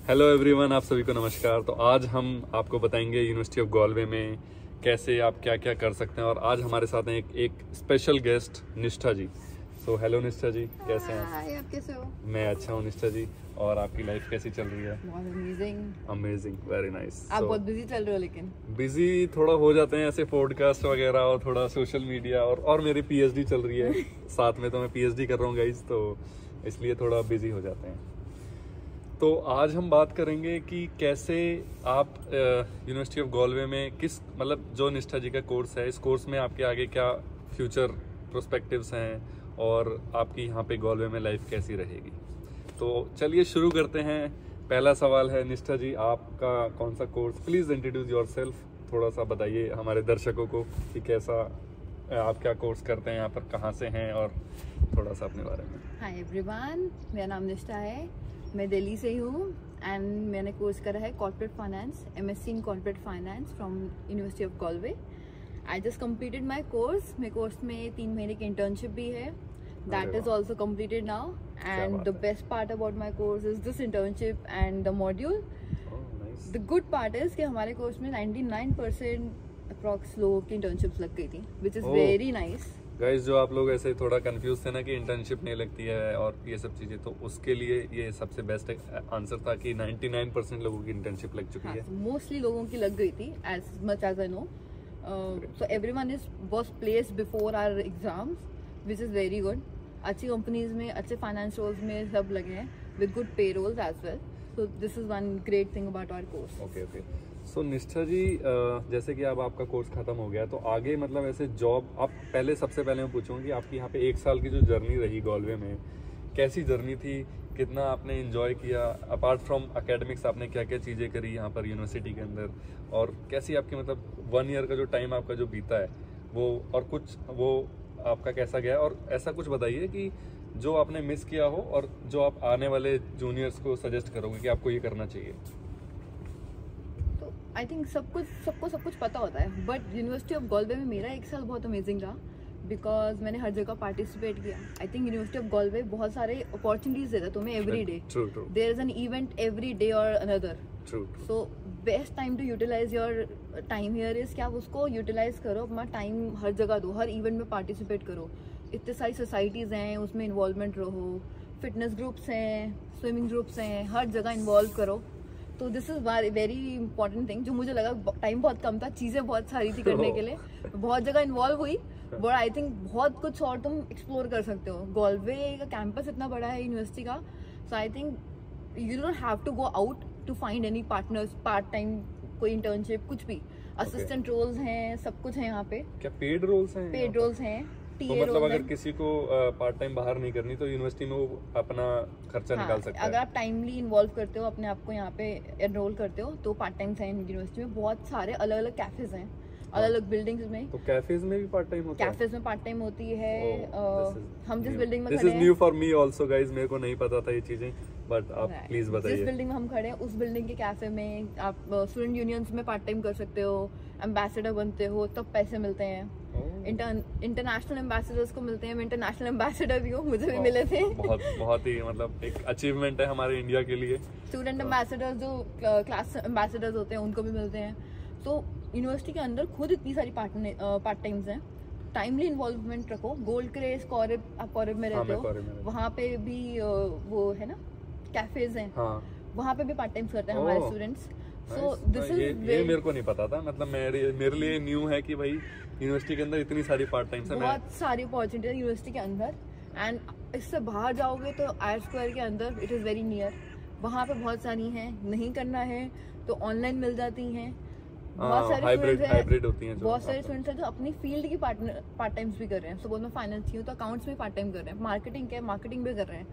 Hello everyone, आप सभी को नमस्कार। तो आज हम आपको बताएंगे यूनिवर्सिटी ऑफ गॉलवे में कैसे आप क्या क्या कर सकते हैं। और आज हमारे साथ हैं एक स्पेशल गेस्ट निष्ठा जी। सो हेलो निष्ठा जी, कैसे हैं हाय, आप कैसे हो? मैं अच्छा हूँ निष्ठा जी। और आपकी लाइफ कैसी चल रही है? बहुत अमेजिंग। Amazing, very nice. आप बहुत बिजी चल रहे हो लेकिन। बिजी थोड़ा हो जाते हैं ऐसे पॉडकास्ट वगैरह और थोड़ा सोशल मीडिया और मेरी पीएचडी चल रही है साथ में। तो मैं पीएचडी कर रहा हूँ गाइज, तो इसलिए थोड़ा बिजी हो जाते हैं। तो आज हम बात करेंगे कि कैसे आप यूनिवर्सिटी ऑफ गॉलवे में किस मतलब जो निष्ठा जी का कोर्स है, इस कोर्स में आपके आगे क्या फ्यूचर प्रोस्पेक्टिव्स हैं और आपकी यहाँ पे गॉलवे में लाइफ कैसी रहेगी। तो चलिए शुरू करते हैं। पहला सवाल है निष्ठा जी, आपका कौन सा कोर्स? प्लीज़ इंट्रोड्यूस योरसेल्फ, थोड़ा सा बताइए हमारे दर्शकों को कि कैसा आप क्या कोर्स करते हैं यहाँ पर, कहाँ से हैं और थोड़ा सा अपने बारे में। हाय एवरीवन, मेरा नाम निष्ठा है, मैं दिल्ली से ही हूँ एंड मैंने कोर्स करा है corporate finance, MSc in corporate finance from university of Galway. I just completed my course. मेरे कोर्स में 3 महीने की इंटर्नशिप भी है, that is also completed now. And the best part about my course is this internship and the module. The good part is कि हमारे course में 99% approx लोगों की इंटर्नशिप्स लग गई थी, विच इज़ वेरी नाइस। गाइस, जो आप लोग ऐसे थोड़ा कंफ्यूज थे ना कि इंटर्नशिप नहीं लगती है और ये सब चीज़ें, तो उसके लिए ये सबसे बेस्ट आंसर था कि 99% लोगों की इंटर्नशिप लग चुकी है। मोस्टली लोगों की लग गई थी, as much as I know. So everyone was placed before our exams, which is very good. अच्छी कंपनीज में, अच्छे फाइनेंस रोल्स में सब लगे हैं with good pay rolls as well. So this is one great thing about our course. Okay. So Nishtha ji, जैसे कि अब आपका कोर्स खत्म हो गया, तो आगे मतलब ऐसे जॉब आप सबसे पहले मैं पूछूंगा कि आपकी यहाँ पे 1 साल की जो जर्नी रही गॉलवे में, कैसी जर्नी थी, कितना आपने एंजॉय किया? अपार्ट फ्रॉम एकेडमिक्स आपने क्या क्या चीज़ें करी यहाँ पर यूनिवर्सिटी के अंदर, और कैसी आपकी मतलब 1 ईयर का जो टाइम आपका जो बीता है वो, और कुछ वो आपका कैसा गया? और ऐसा कुछ बताइए कि जो आपने मिस किया हो और जो आप आने वाले जूनियर्स को सजेस्ट करोगे कि आपको ये करना चाहिए। आई थिंक सबको सब कुछ पता होता है, बट यूनिवर्सिटी ऑफ गॉलवे में मेरा 1 साल बहुत अमेजिंग रहा बिकॉज मैंने हर जगह पार्टिसिपेट किया। I think university of Galway बहुत सारे अपॉर्चुनिटीज देता है तुम्हें every day. There is an event every day और another. So best time to utilize your time here is कि आप उसको यूटिलाइज करो, अपना टाइम हर जगह दो, हर इवेंट में पार्टिसिपेट करो। इतने सारी सोसाइटीज़ हैं, उसमें इन्वॉल्वमेंट रहो, फिटनेस ग्रुप्स हैं, स्विमिंग ग्रुप्स हैं, हर जगह इन्वॉल्व करो। तो this is very important thing. जो मुझे लगा टाइम बहुत कम था, चीज़ें बहुत सारी थी करने के लिए, बहुत जगह इन्वॉल्व हुई, बट आई थिंक बहुत कुछ और तुम एक्सप्लोर कर सकते हो। गॉलवे का कैंपस इतना बड़ा है यूनिवर्सिटी का, so I think you don't have to go out to find any partners, part time कोई इंटर्नशिप, कुछ भी। असिस्टेंट रोल्स हैं, सब कुछ है यहाँ पे। क्या पेड रोल्स हैं? पेड रोल्स हैं। तो मतलब अगर किसी को पार्ट टाइम बाहर नहीं करनी तो यूनिवर्सिटी में वो अपना खर्चा निकाल सकता है। अगर आप टाइमली इन्वॉल्व करते हो, अपने आप को यहाँ पे एनरोल करते हो, तो पार्ट टाइम है यूनिवर्सिटी में। बहुत सारे अलग अलग कैफेज हैं, अलग अलग बिल्डिंग्स में। तो कैफेज में भी पार्ट टाइम होता है? कैफेज में पार्ट टाइम होती है। हम जिस बिल्डिंग में दिस खड़े is new for me also guys, मेरे को नहीं पता था ये चीजें, बट आप प्लीज बताइए। जिस बिल्डिंग में हम खड़े हैं उस बिल्डिंग के कैफे में आप स्टूडेंट यूनियंस में पार्ट टाइम कर सकते हो, एम्बेसडर बनते हो तब पैसे मिलते हैं। इंटरनेशनल एम्बेसडर्स को मिलते हैं। मैं इंटरनेशनल एम्बेसडर भी हूँ, मुझे भी मिले थे। बहुत ही मतलब एक अचीवमेंट है हमारे इंडिया के लिए। स्टूडेंट एम्बेसडर्स जो क्लास एम्बेसडर्स होते हैं उनको भी मिलते हैं। तो यूनिवर्सिटी के अंदर खुद इतनी सारी पार्ट टाइम्स हैं। टाइमली इन्वॉल्वमेंट रखो। गोल्ड क्रेस आप कॉरिब में रहते हो, वहाँ पे भी वो है ना कैफेज हैं, वहाँ पे भी पार्ट टाइम्स करते हैं हमारे स्टूडेंट्स। सो दिस इज ये मेरे को नहीं पता था, मतलब मेरे लिए न्यू है कि भाई यूनिवर्सिटी के अंदर इतनी सारी पार्ट टाइम्स है। बहुत सारी अपॉर्चुनिटी है यूनिवर्सिटी के अंदर। एंड इससे बाहर जाओगे तो आर स्क्वायर के अंदर इट इज़ वेरी नियर, वहाँ पे बहुत सारी हैं। नहीं करना है तो ऑनलाइन मिल जाती हैं। बहुत सारे हाइब्रिड होती हैं। बहुत सारे स्टूडेंट्स हैं जो अपनी फील्ड की पार्ट टाइम्स भी कर रहे हैं। सपोज मैं फाइनेंस की हूँ तो अकाउंट्स में पार्ट टाइम कर रहे हैं, मार्केटिंग के मार्केटिंग भी कर रहे हैं।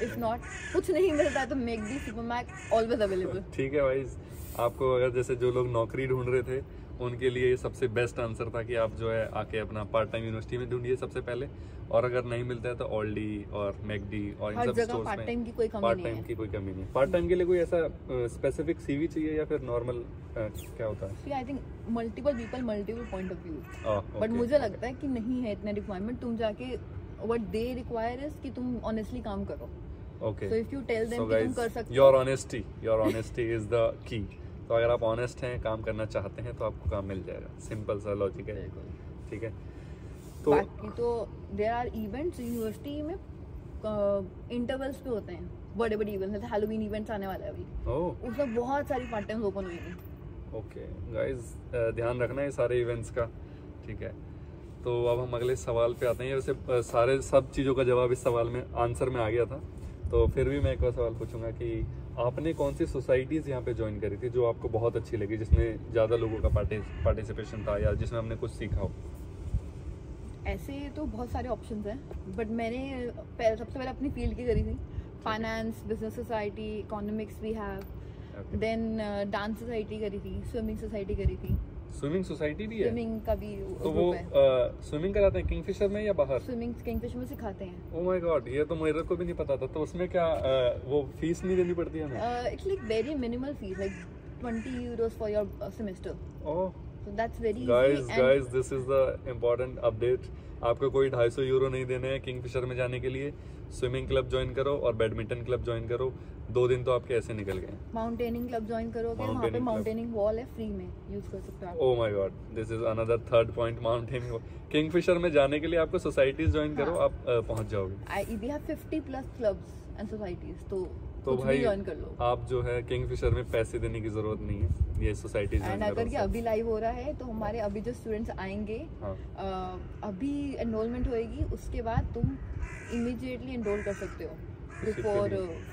इफ नॉट कुछ नहीं मिलता है तो मैकडी, सुपरमैक ऑलवेज अवेलेबल। ठीक है भाई, आपको अगर जैसे जो लोग नौकरी ढूंढ रहे थे उनके लिए ये सबसे बेस्ट आंसर था कि आप जो है आके अपना पार्ट टाइम यूनिवर्सिटी में ढूंढिए सबसे पहले, और अगर नहीं मिलता है तो ऑल्डी और मैकडी और इन सब स्टोर्स में पार्ट टाइम की कोई कमी नहीं है। पार्ट टाइम के लिए कोई ऐसा स्पेसिफिक सीवी चाहिए या फिर नॉर्मल क्या होता है? I think multiple people multiple point of view, but मुझे लगता है कि नहीं है इतना रिक्वायरमेंट। तुम जाके व्हाट दे रिक्वायर इज कि तुम ऑनेस्टली काम करो। Okay so if you tell them कि तुम कर सकते हो, your honesty is the key. तो अगर आप ऑनेस्ट हैं, काम करना चाहते हैं, तो आपको काम मिल जाएगा। सिंपल सा लॉजिक है, ठीक है। तो बाकी तो देयर आर इवेंट्स यूनिवर्सिटी में, इंटरवल्स पे होते हैं बड़े बड़े इवेंट्स, जैसे हैलोवीन इवेंट्स आने वाला है अभी, उसमें बहुत सारी पार्ट टाइम्स ओपन हुई हैं। ओके गाइस, ध्यान रखना है सारे इवेंट्स का, ठीक है। तो अब हम अगले सवाल पे आते हैं। वैसे सारे सब चीज़ों का जवाब इस सवाल में आंसर में आ गया था, तो फिर भी मैं एक और सवाल पूछूंगा कि आपने कौन सी सोसाइटीज़ यहाँ पे ज्वाइन करी थी जो आपको बहुत अच्छी लगी, जिसमें ज़्यादा लोगों का पार्टिसिपेशन था या जिसमें हमने कुछ सीखा हो? ऐसे तो बहुत सारे ऑप्शंस हैं, बट मैंने सबसे पहले अपनी फील्ड की करी थी, finance, business society, economics we have, then dance society करी थी, स्विमिंग सोसाइटी करी थी। स्विमिंग सोसाइटी भी है? स्विमिंग का भी तो वो स्विमिंग कराते हैं किंगफिशर में या बाहर? स्विमिंग किंगफिशर में सिखाते हैं। ओह माय गॉड, ये तो मेरे को भी नहीं पता था। तो उसमें क्या वो फीस नहीं देनी पड़ती है हमें? It's like very minimal fees, like 20 euros for your semester. Oh, so that's very guys, this is the important update। आपको कोई 250 यूरो नहीं देने हैं किंगफिशर में जाने के लिए। स्विमिंग क्लब ज्वाइन करो और बैडमिंटन क्लब ज्वाइन करो, 2 दिन तो आपके ऐसे निकल गए। माउंटेनिंग क्लब ज्वाइन करोगे, वहाँ पे माउंटेनिंग वॉल है, फ्री में यूज कर सकते हो आप। Oh my god, this is another third point. Mountaining Kingfisher में जाने के लिए आपको सोसाइटीज ज्वाइन करो, आप पहुंच जाओगे। We have 50+ clubs and societies, तो भाई ज्वाइन कर लो। आप जो है किंगफिशर में पैसे देने की जरूरत नहीं है, ये सोसाइटी ज्वाइन करो। अगर ये अभी लाइव हो रहा है तो हमारे अभी जो स्टूडेंट्स आएंगे, अभी एनरोलमेंट होएगी, उसके बाद तुम इमीडिएटली एनरोल कर सकते हो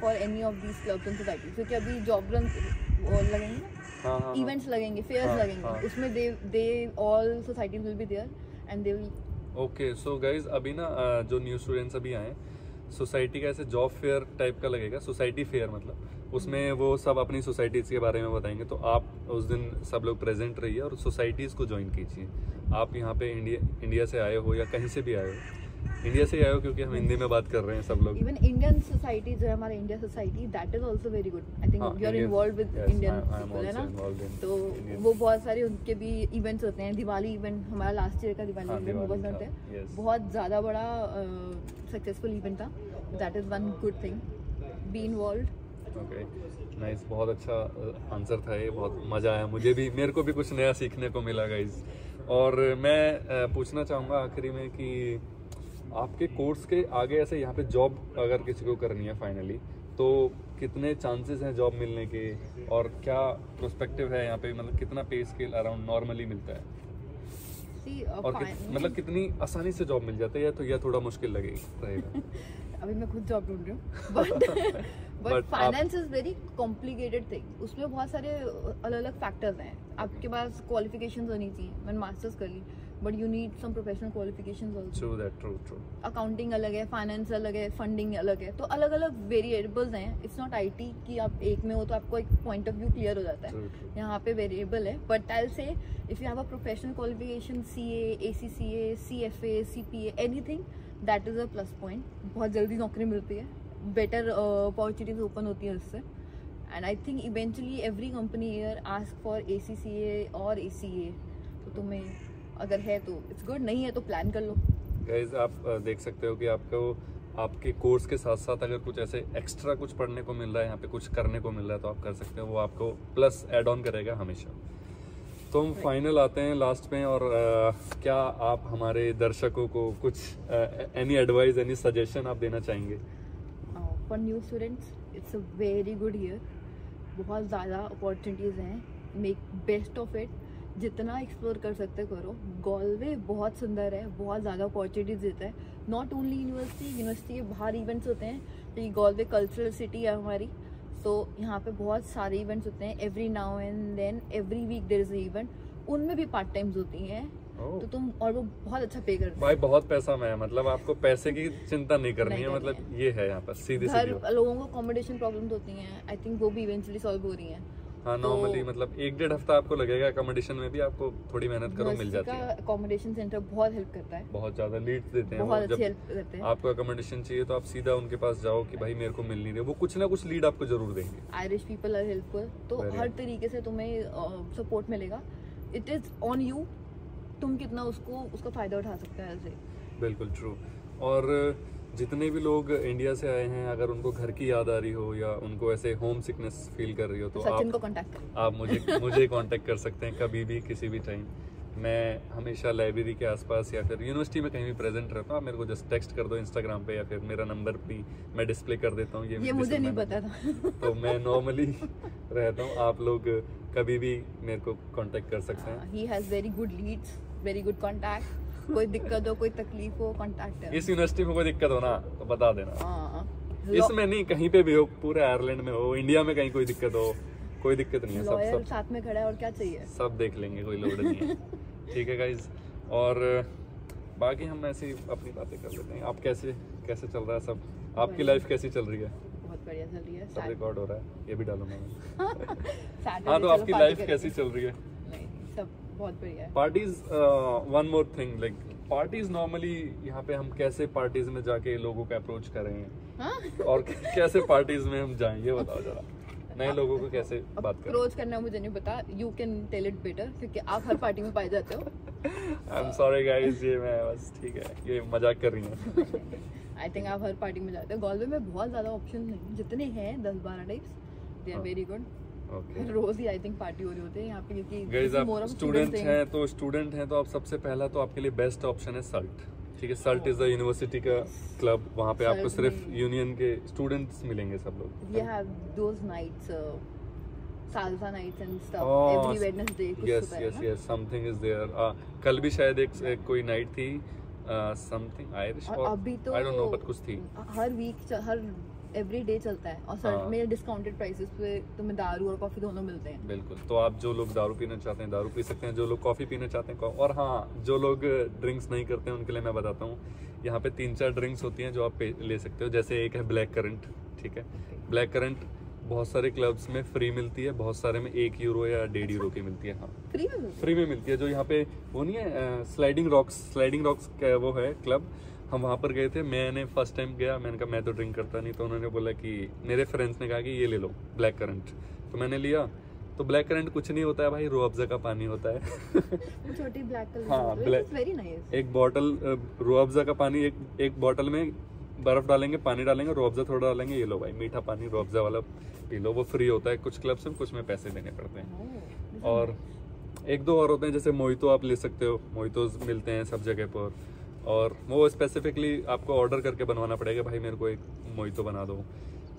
for any of these clubs and societies, क्योंकि अभी जॉब रन लगेंगे ना, इवेंट्स लगेंगे, फेयर्स लगेंगे, उसमें they all societies will be there and they will. Okay, so guys अभी ना जो न्यू स्टूडेंट्स अभी आए, सोसाइटी का ऐसे जॉब फेयर टाइप का लगेगा, सोसाइटी फेयर मतलब उसमें वो सब अपनी सोसाइटीज़ के बारे में बताएंगे। तो आप उस दिन सब लोग प्रेजेंट रहिए और सोसाइटीज़ को ज्वाइन कीजिए। आप यहाँ पे इंडिया से आए हो या कहीं से भी आए हो, इंडिया से आए हो क्योंकि हम हिंदी में बात कर रहे हैं सब लोग। इवन इंडियन सोसाइटी जो है हमारा India society, that is also very good. I think you are involved with Indian people, है ना? तो वो बहुत सारे उनके भी इवेंट्स होते हैं। दिवाली इवेंट हमारा लास्ट ईयर का दिवाली इवेंट बहुत करते हैं, बहुत ज़्यादा बड़ा सक्सेसफुल इवेंट था। That is one good thing, B involved. Okay, nice, बहुत अच्छा आंसर था ये, बहुत मज़ा आया मुझे भी, मेरे को भी कुछ नया सीखने को मिला गाइस। और मैं पूछना चाहूँगा आखिरी में कि आपके कोर्स के आगे ऐसे यहाँ पे जॉब अगर किसी को करनी है फाइनली, तो कितने चांसेस हैं जॉब मिलने के, और क्या प्रोस्पेक्टिव है यहाँ पे, मतलब कितना पे स्केल अराउंड नॉर्मली मिलता है? और मतलब कितनी आसानी से जॉब मिल जाता है, या तो यह थोड़ा मुश्किल रहेगा? अभी मैं खुद जॉब ढूंढ रही हूँ, but finance is very complicated thing. उसमें बहुत सारे अलग अलग फैक्टर्स हैं। आपके पास क्वालिफिकेशंस होनी चाहिए। मैंने मास्टर्स कर ली, but you need some professional qualifications also. True. Accounting अलग है, फाइनेंस अलग है, फंडिंग अलग है, तो अलग अलग वेरिएबल्स हैं। इट्स नॉट आईटी कि आप एक में हो तो आपको एक पॉइंट ऑफ व्यू क्लियर हो जाता है। यहाँ पे वेरिएबल है, but I will say if you have a professional qualification, CA, ACCA, CFA, CPA, anything, that is a plus point. बहुत जल्दी नौकरी मिलती है, बेटर अपॉर्चुनिटीज ओपन होती है उससे। And I think eventually every company here ask for ACCA और ACA, तो तुम्हें अगर है तो इट्स गुड, नहीं है तो प्लान कर लो। गाइस, आप देख सकते हो कि आपको आपके कोर्स के साथ साथ अगर कुछ ऐसे एक्स्ट्रा कुछ पढ़ने को मिल रहा है, यहाँ पे कुछ करने को मिल रहा है, तो आप कर सकते हो, वो आपको प्लस एड ऑन करेगा हमेशा। तो हम फाइनल आते हैं लास्ट में, और क्या आप हमारे दर्शकों को कुछ एनी एडवाइस, एनी सजेशन आप देना चाहेंगे? For new students it's a very good year, बहुत ज़्यादा अपॉर्चुनिटीज़ हैं, मेक बेस्ट ऑफ इट। जितना एक्सप्लोर कर सकते करो। गॉलवे बहुत सुंदर है, बहुत ज़्यादा अपॉर्चुनिटीज देता है। नॉट ओनली यूनिवर्सिटी के बाहर इवेंट्स होते हैं, तो ये गॉलवे कल्चरल सिटी है हमारी, तो यहाँ पे बहुत सारे इवेंट्स होते हैं। Every now and then every week there is event, उनमें भी पार्ट टाइम्स होती हैं। तो तुम, और वो बहुत अच्छा पे करते हैं भाई, बहुत पैसा में है, मतलब आपको पैसे की चिंता नहीं करनी है, मतलब ये है यहाँ पर सीधी सीधी। लोगों को अकोमोडेशन प्रॉब्लम होती हैं, आई थिंक वो भी इवेंचुअली सॉल्व हो रही हैं। हाँ, नॉर्मली मतलब 1-1.5 हफ्ता आपको लगेगा अकोमोडेशन में भी, आपको थोड़ी मेहनत करो मिल जाती है। अकोमोडेशन सेंटर बहुत हेल्प करता है, बहुत ज्यादा लीड्स देते हैं, बहुत अच्छी हेल्प करते हैं। आपको अकोमोडेशन चाहिए तो आप सीधा उनके पास जाओ कि भाई मेरे को मिल नहीं रही, वो कुछ ना कुछ लीड आपको जरूर देंगे। आयरिश पीपल आर हेल्पफुल, तो हर तरीके से तुम्हें सपोर्ट मिलेगा। इट इज ऑन यू, तुम कितना उसका फायदा उठा सकते हैं ऐसे। बिल्कुल ट्रू। और जितने भी लोग इंडिया से आए हैं, अगर उनको घर की याद आ रही हो या उनको ऐसे होम सिकनेस फील कर रही हो तो सचिन को कांटेक्ट करें। आप मुझे कांटेक्ट कर सकते हैं कभी भी, किसी भी टाइम। मैं हमेशा लाइब्रेरी के आसपास या फिर यूनिवर्सिटी में कहीं भी प्रेजेंट रहता हूँ। आप मेरे को जस्ट टेक्स्ट कर दो इंस्टाग्राम पे या फिर मेरा नंबर भी मैं डिस्प्ले कर देता हूँ। ये मुझे नहीं पता था। तो मैं नॉर्मली रहता हूँ, आप लोग कभी भी मेरे को कांटेक्ट कर सकते हैं। He has very good leads, very good contact. कोई दिक्कत हो, कोई तकलीफ हो, कांटेक्ट है। इस यूनिवर्सिटी में कोई दिक्कत हो ना तो बता देना। इसमें नहीं, कहीं पे भी हो, पूरे आयरलैंड में हो, इंडिया में कहीं कोई दिक्कत हो, कोई दिक्कत नहीं है। सब साथ में खड़ा है और क्या चाहिए, सब देख लेंगे, कोई लोड नहीं है। ठीक है गाइज, और बाकी हम ऐसे ही अपनी बातें कर लेते हैं। आप कैसे चल रहा है सब? आपकी लाइफ कैसी चल रही है? बहुत बढ़िया चल रही है। सब रिकॉर्ड हो रहा है, ये भी डालूंगा मैं। हाँ, तो आपकी लाइफ कैसी चल रही है? नहीं, सब बहुत बढ़िया है। Parties, one more thing, like parties normally यहाँ पे हम कैसे पार्टीज में जाके लोगों को अप्रोच करें और कैसे पार्टीज में हम जाएं, ये बताओ जरा। नए लोगों को कैसे बात करें? अप्रोच करना मुझे नहीं पता, you can tell it better, क्योंकि आप हर पार्टी में पाए जाते हो। आई एम सॉरी गाइस, ये मैं बस, ठीक है, ये मजाक कर रही हूँ। आई थिंक आप हर पार्टी में जाते हो। गॉलवे में बहुत ज्यादा ऑप्शन नहीं, जितने हैं 10-12 types, they are very good. Okay, रोज ही आई थिंक पार्टी हो रही होती है यहाँ पे, क्योंकि गाइस आप स्टूडेंट हैं तो आप सबसे पहला तो आपके लिए बेस्ट ऑप्शन है सल्ट। ठीक है, सल्ट इज द यूनिवर्सिटी का क्लब। वहाँ पे आपको सिर्फ यूनियन के स्टूडेंट्स मिलेंगे, सब लोग। We have those nights, salsa nights and stuff, every Wednesday कुछ होता है ना? yes, something is there. कल भी शायद एक कोई नाइट थी, something Irish और अभी तो I don't know, but कुछ थी। हर वीक, हर एवरी डे चलता है, और सर में डिस्काउंटेड प्राइसेस पे तुम्हें दारू और कॉफी दोनों मिलते हैं। बिल्कुल, तो आप जो लोग दारू पीना चाहते हैं दारू पी सकते हैं, जो लोग कॉफी पीना चाहते हैं और हाँ, जो लोग ड्रिंक्स नहीं करते हैं उनके लिए मैं बताता हूँ, यहाँ पे 3-4 ड्रिंक्स होती हैं जो आप ले सकते हो। जैसे एक है ब्लैक करंट। ठीक है, ब्लैक करंट बहुत सारे क्लब्स में फ्री मिलती है, बहुत सारे में 1 यूरो या 1.5 यूरो की मिलती है। हाँ, फ्री में मिलती है। जो यहाँ पे वो नहीं है, स्लाइडिंग रॉक्स का वो है क्लब, हम वहाँ पर गए थे। मैंने फर्स्ट टाइम गया, मैंने कहा मैं तो ड्रिंक करता नहीं, तो उन्होंने बोला कि मेरे फ्रेंड्स ने कहा कि ये ले लो ब्लैक करंट, तो मैंने लिया। तो ब्लैक करंट कुछ नहीं होता है भाई, रूह अफ़ज़ा का पानी होता है। छोटी ब्लैक कलर। हाँ, वेरी नाइस। एक बॉटल रूह अफ़ज़ा का पानी, एक बॉटल में बर्फ डालेंगे, पानी डालेंगे, रूह अफ़ज़ा थोड़ा डालेंगे, ये लो भाई मीठा पानी रूह अफ़ज़ा वाला पी लो। वो फ्री होता है कुछ क्लब्स में, कुछ में पैसे देने पड़ते हैं। और 1-2 और होते हैं, जैसे मोहितो आप ले सकते हो, मोहितोज मिलते हैं सब जगह पर, और वो स्पेसिफिकली आपको ऑर्डर करके बनवाना पड़ेगा, भाई मेरे को एक मोहितो बना दो।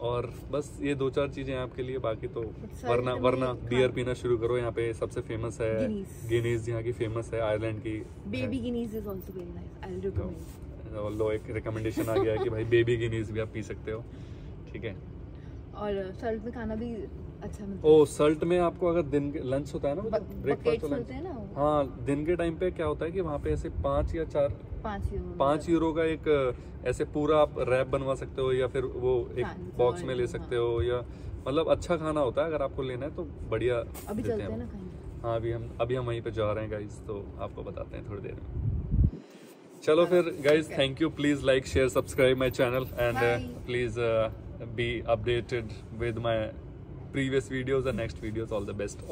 और बस ये 2-4 चीजें हैं आपके लिए, बाकी तो वरना बियर पीना शुरू करो। यहाँ पे सबसे फेमस है गिनीज, यहाँ की फेमस है, आयरलैंड की। Baby Guinness is also very nice, I will recommend. लो, एक रिकमेंडेशन आ गया है कि भाई बेबी गिनीज भी आप पी सकते हो। ठीक है, और सल्ट में खाना भी अच्छा मिलता है। सल्ट में आपको अगर दिन के लंच होता है ना, ब्रेकफास्ट मिलते हैं ना। हाँ, दिन के टाइम पे क्या होता है कि वहाँ पे ऐसे 5 या 5 यूरो का एक ऐसे पूरा आप रैप बनवा सकते हो, या फिर वो एक बॉक्स में ले सकते हो, या मतलब अच्छा खाना होता है। अगर आपको लेना है तो बढ़िया अभी चलते हैं ना कहीं। हाँ, अभी हम वहीं पे जा रहे हैं गाइस, तो आपको बताते हैं थोड़ी देर में। चलो फिर guys, thank you. Please like, share, subscribe my channel, and please be updated with my previous videos and next videos. All the best.